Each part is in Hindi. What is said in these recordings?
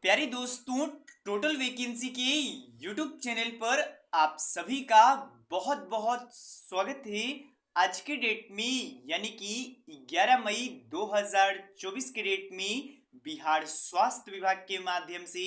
प्यारे दोस्तों, टोटल वैकेंसी के यूट्यूब चैनल पर आप सभी का बहुत बहुत स्वागत है। आज के डेट में यानी कि 11 मई 2024 के डेट में बिहार स्वास्थ्य विभाग के माध्यम से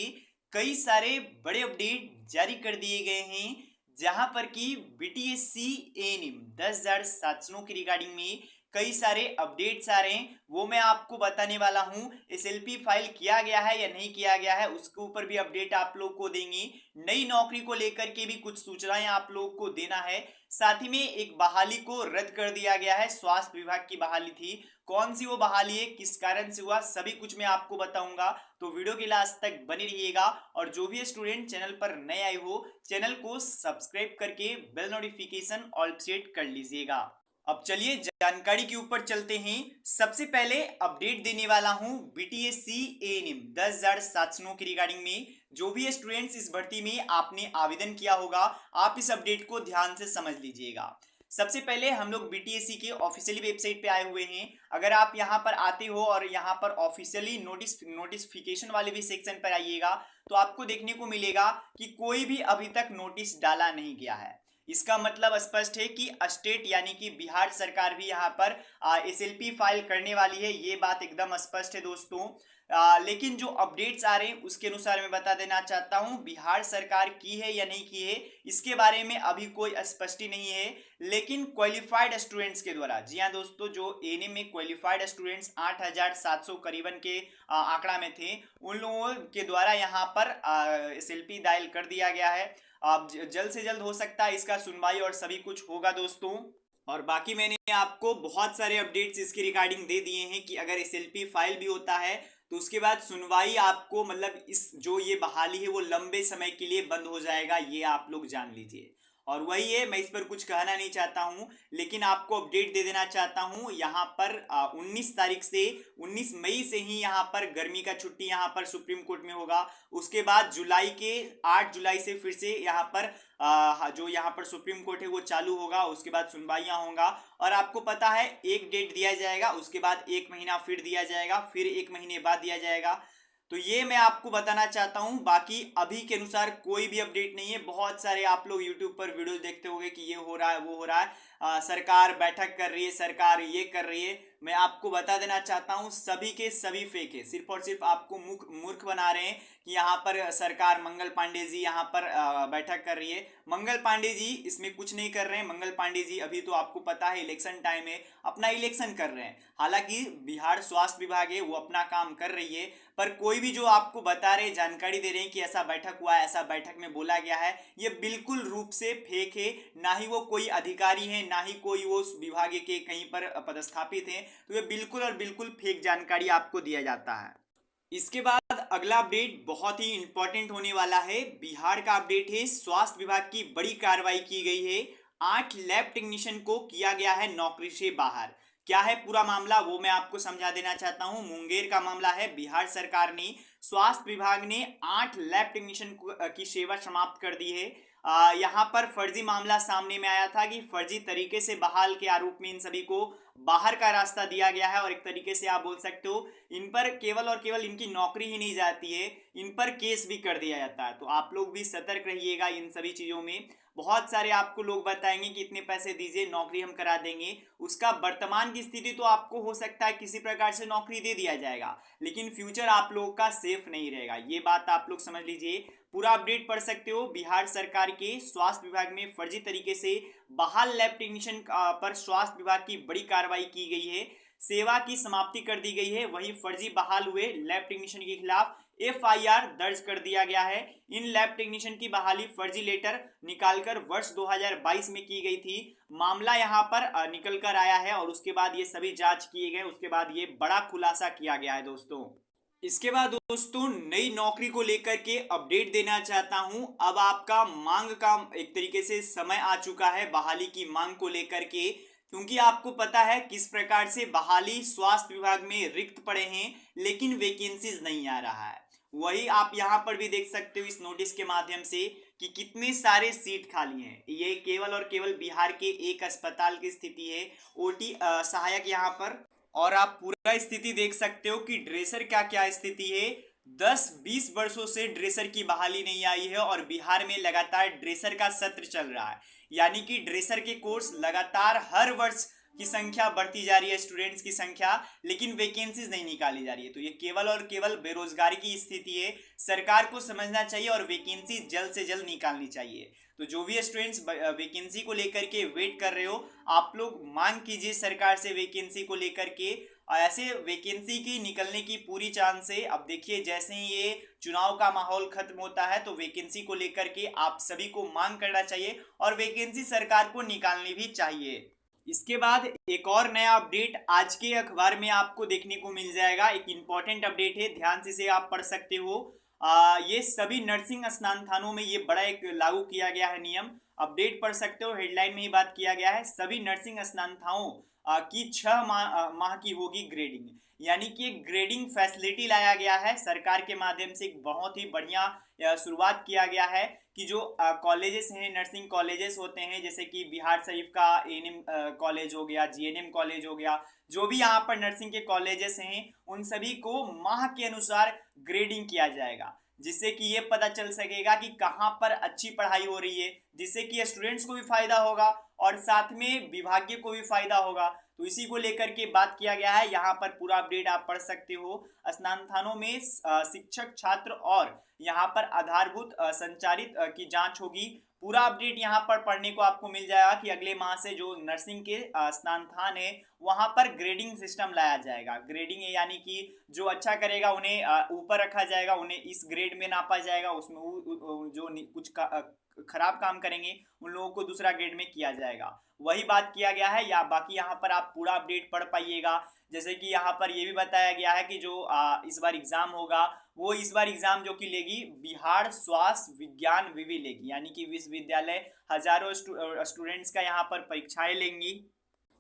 कई सारे बड़े अपडेट जारी कर दिए गए हैं, जहां पर कि बीटीएससी एएनएम 10,000 साथियों के रिगार्डिंग में कई सारे अपडेट्स आ रहे हैं। वो मैं आपको बताने वाला हूं। एसएलपी फाइल किया गया है या नहीं किया गया है, उसके ऊपर भी अपडेट आप लोग को देंगे। नई नौकरी को लेकर के भी कुछ सूचनाएं आप लोग को देना है। साथ ही में एक बहाली को रद्द कर दिया गया है। स्वास्थ्य विभाग की बहाली थी, कौन सी वो बहाली है, किस कारण से हुआ, सभी कुछ मैं आपको बताऊंगा। तो वीडियो के लास्ट तक बने रहिएगा। और जो भी स्टूडेंट चैनल पर नए आए हो, चैनल को सब्सक्राइब करके बेल नोटिफिकेशन ऑल सेट कर लीजिएगा। अब चलिए जानकारी के ऊपर चलते हैं। सबसे पहले अपडेट देने वाला हूं बीटीएससी एएनएम 10,000 साथियों की रिगार्डिंग में। जो भी स्टूडेंट्स इस भर्ती में आपने आवेदन किया होगा, आप इस अपडेट को ध्यान से समझ लीजिएगा। सबसे पहले हम लोग बीटीएससी के ऑफिशियली वेबसाइट पे आए हुए हैं। अगर आप यहां पर आते हो और यहां पर ऑफिशियली नोटिफिकेशन वाले भी सेक्शन पर आइएगा, तो आपको देखने को मिलेगा कि कोई भी अभी तक नोटिस डाला नहीं गया है। इसका मतलब स्पष्ट है कि स्टेट यानी कि बिहार सरकार भी यहाँ पर एसएलपी फाइल करने वाली है। ये बात एकदम स्पष्ट है दोस्तों। लेकिन जो अपडेट्स आ रहे हैं उसके अनुसार मैं बता देना चाहता हूँ, बिहार सरकार की है या नहीं की है इसके बारे में अभी कोई स्पष्टि नहीं है। लेकिन क्वालिफाइड स्टूडेंट्स के द्वारा, जी हाँ दोस्तों, जो एएनएम में क्वालिफाइड स्टूडेंट्स 8,700 करीबन के आंकड़ा में थे, उन लोगों के द्वारा यहाँ पर एसएलपी दायर कर दिया गया है। अब जल्द से जल्द हो सकता है इसका सुनवाई और सभी कुछ होगा दोस्तों। और बाकी मैंने आपको बहुत सारे अपडेट्स इसकी रिगार्डिंग दे दिए हैं कि अगर एसएलपी फाइल भी होता है तो उसके बाद सुनवाई आपको मतलब इस जो ये बहाली है वो लंबे समय के लिए बंद हो जाएगा, ये आप लोग जान लीजिए। और वही है, मैं इस पर कुछ कहना नहीं चाहता हूं, लेकिन आपको अपडेट दे देना चाहता हूं। यहाँ पर 19 तारीख से 19 मई से ही यहाँ पर गर्मी का छुट्टी यहाँ पर सुप्रीम कोर्ट में होगा। उसके बाद जुलाई के 8 जुलाई से फिर से यहाँ पर जो यहाँ पर सुप्रीम कोर्ट है वो चालू होगा। उसके बाद सुनवाइयाँ होगा और आपको पता है एक डेट दिया जाएगा, उसके बाद एक महीना फिर दिया जाएगा, फिर एक महीने बाद दिया जाएगा। तो ये मैं आपको बताना चाहता हूं। बाकी अभी के अनुसार कोई भी अपडेट नहीं है। बहुत सारे आप लोग यूट्यूब पर वीडियोस देखते होंगे कि ये हो रहा है वो हो रहा है, सरकार बैठक कर रही है, सरकार ये कर रही है। मैं आपको बता देना चाहता हूं सभी के सभी फेक है, सिर्फ और सिर्फ आपको मूर्ख बना रहे हैं कि यहाँ पर सरकार मंगल पांडे जी यहाँ पर बैठक कर रही है। मंगल पांडे जी इसमें कुछ नहीं कर रहे हैं। मंगल पांडे जी अभी तो आपको पता है इलेक्शन टाइम है, अपना इलेक्शन कर रहे हैं। हालांकि बिहार स्वास्थ्य विभाग है वो अपना काम कर रही है, पर कोई भी जो आपको बता रहे जानकारी दे रहे हैं कि ऐसा बैठक हुआ है, ऐसा बैठक में बोला गया है, ये बिल्कुल रूप से फेक है। ना ही वो कोई अधिकारी है, ना ही कोई वो विभाग के कहीं पर पदस्थापित है। तो ये बिल्कुल और बिल्कुल फेक जानकारी आपको दिया जाता है। इसके बाद अगला अपडेट बहुत ही इंपॉर्टेंट होने वाला है। बिहार का अपडेट है, स्वास्थ्य विभाग की बड़ी कार्रवाई की गई है। 8 लैब टेक्नीशियन को किया गया है नौकरी से बाहर। क्या है पूरा मामला वो मैं आपको समझा देना चाहता हूं। मुंगेर का मामला है। बिहार सरकार ने, स्वास्थ्य विभाग ने 8 लैब टेक्नीशियन की सेवा समाप्त कर दी है। यहाँ पर फर्जी मामला सामने में आया था कि फर्जी तरीके से बहाल के आरोप में इन सभी को बाहर का रास्ता दिया गया है। और एक तरीके से आप बोल सकते हो इन पर केवल और केवल इनकी नौकरी ही नहीं जाती है, इन पर केस भी कर दिया जाता है। तो आप लोग भी सतर्क रहिएगा इन सभी चीज़ों में। बहुत सारे आपको लोग बताएंगे कि इतने पैसे दीजिए नौकरी हम करा देंगे, उसका वर्तमान की स्थिति तो आपको हो सकता है किसी प्रकार से नौकरी दे दिया जाएगा, लेकिन फ्यूचर आप लोगों का सेफ नहीं रहेगा। ये बात आप लोग समझ लीजिए। पूरा अपडेट पढ़ सकते हो। बिहार सरकार के स्वास्थ्य विभाग में फर्जी तरीके से बहाल लैब टेक्नीशियन पर स्वास्थ्य विभाग की बड़ी कार्रवाई की गई है। सेवा की समाप्ति कर दी गई है। वहीं फर्जी बहाल हुए लैब टेक्नीशियन के खिलाफ एफआईआर दर्ज कर दिया गया है। इन लैब टेक्नीशियन की बहाली फर्जी लेटर निकालकर वर्ष 2022 में की गई थी। मामला यहां पर निकल कर आया है और उसके बाद ये सभी जांच किए गए, उसके बाद ये बड़ा खुलासा किया गया है दोस्तों। इसके बाद दोस्तों नई नौकरी को लेकर के अपडेट देना चाहता हूं। अब आपका मांग का एक तरीके से समय आ चुका है बहाली की मांग को लेकर के, क्योंकि आपको पता है किस प्रकार से बहाली स्वास्थ्य विभाग में रिक्त पड़े हैं, लेकिन वैकेंसीज नहीं आ रहा है। वही आप यहां पर भी देख सकते हो इस नोटिस के माध्यम से कि कितने सारे सीट खाली हैं। ये केवल और केवल बिहार के एक अस्पताल की स्थिति है, ओटी सहायक यहाँ पर। और आप पूरा स्थिति देख सकते हो कि ड्रेसर क्या क्या स्थिति है। 10-20 वर्षों से ड्रेसर की बहाली नहीं आई है और बिहार में लगातार ड्रेसर का सत्र चल रहा है। यानी कि ड्रेसर के कोर्स लगातार हर वर्ष की संख्या बढ़ती जा रही है, स्टूडेंट्स की संख्या, लेकिन वैकेंसीज नहीं निकाली जा रही है। तो ये केवल और केवल बेरोजगारी की स्थिति है। सरकार को समझना चाहिए और वैकेंसी जल्द से जल्द निकालनी चाहिए। तो जो भी स्टूडेंट्स वैकेंसी को लेकर के वेट कर रहे हो, आप लोग मांग कीजिए सरकार से वैकेंसी को लेकर के। ऐसे वैकेंसी की निकलने की पूरी चांस है। अब देखिए, जैसे ही ये चुनाव का माहौल खत्म होता है तो वैकेंसी को लेकर के आप सभी को मांग करना चाहिए और वैकेंसी सरकार को निकालनी भी चाहिए। इसके बाद एक और नया अपडेट आज के अखबार में आपको देखने को मिल जाएगा। एक इंपॉर्टेंट अपडेट है, ध्यान से इसे आप पढ़ सकते हो। ये सभी नर्सिंग स्नातकों में ये बड़ा एक लागू किया गया है नियम। अपडेट पढ़ सकते हो, हेडलाइन में ही बात किया गया है। सभी नर्सिंग स्नातकों की 6 माह की होगी ग्रेडिंग। यानी कि एक ग्रेडिंग फैसिलिटी लाया गया है सरकार के माध्यम से। एक बहुत ही बढ़िया शुरुआत किया गया है कि जो कॉलेजेस हैं, नर्सिंग कॉलेजेस होते हैं, जैसे कि बिहार शरीफ का एएनएम कॉलेज हो गया, जीएनएम कॉलेज हो गया, जो भी यहाँ पर नर्सिंग के कॉलेजेस हैं, उन सभी को माह के अनुसार ग्रेडिंग किया जाएगा, जिससे कि ये पता चल सकेगा कि कहाँ पर अच्छी पढ़ाई हो रही है, जिससे कि स्टूडेंट्स को भी फायदा होगा और साथ में विभागीय को भी फायदा होगा। तो इसी को लेकर के बात किया गया है। यहाँ पर पूरा अपडेट आप पढ़ सकते हो। स्नातकों में शिक्षक, छात्र और यहाँ पर आधारभूत संचारित की जांच होगी। पूरा अपडेट यहाँ पर पढ़ने को आपको मिल जाएगा कि अगले माह से जो नर्सिंग के स्नातक है वहां पर ग्रेडिंग सिस्टम लाया जाएगा। ग्रेडिंग यानी कि जो अच्छा करेगा उन्हें ऊपर रखा जाएगा, उन्हें इस ग्रेड में नापा जाएगा। उसमें जो कुछ खराब काम करेंगे उन लोगों को दूसरा ग्रेड में किया जाएगा। वही बात किया गया है। या बाकी यहाँ पर आप पूरा अपडेट पढ़ पाइएगा। जैसे कि यहाँ पर ये भी बताया गया है कि जो इस बार एग्जाम होगा, वो इस बार एग्जाम जो कि लेगी बिहार स्वास्थ्य विज्ञान विवि लेगी। यानी कि विश्वविद्यालय हजारों स्टूडेंट्स का यहाँ पर परीक्षाएं लेंगी।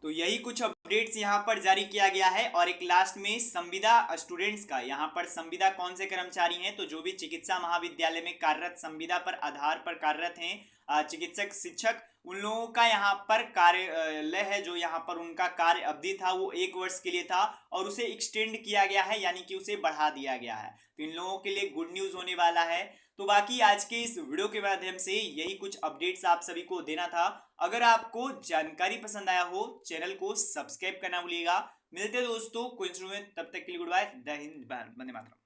तो यही कुछ अपडेट्स यहाँ पर जारी किया गया है। और एक लास्ट में संविदा स्टूडेंट्स का, यहाँ पर संविदा कौन से कर्मचारी हैं, तो जो भी चिकित्सा महाविद्यालय में कार्यरत, संविदा पर आधार पर कार्यरत हैं चिकित्सक, शिक्षक, उन लोगों का यहाँ पर कार्यालय है, जो यहाँ पर उनका कार्य अवधि था वो 1 वर्ष के लिए था और उसे एक्सटेंड किया गया है, यानी कि उसे बढ़ा दिया गया है। तो इन लोगों के लिए गुड न्यूज होने वाला है। तो बाकी आज के इस वीडियो के माध्यम से यही कुछ अपडेट्स आप सभी को देना था। अगर आपको जानकारी पसंद आया हो, चैनल को सब्सक्राइब करना भूलिएगा। मिलते हैं दोस्तों कोई इंस्ट्रूमेंट, तब तक के लिए गुड बाय, जय हिंद, वंदे मातरम।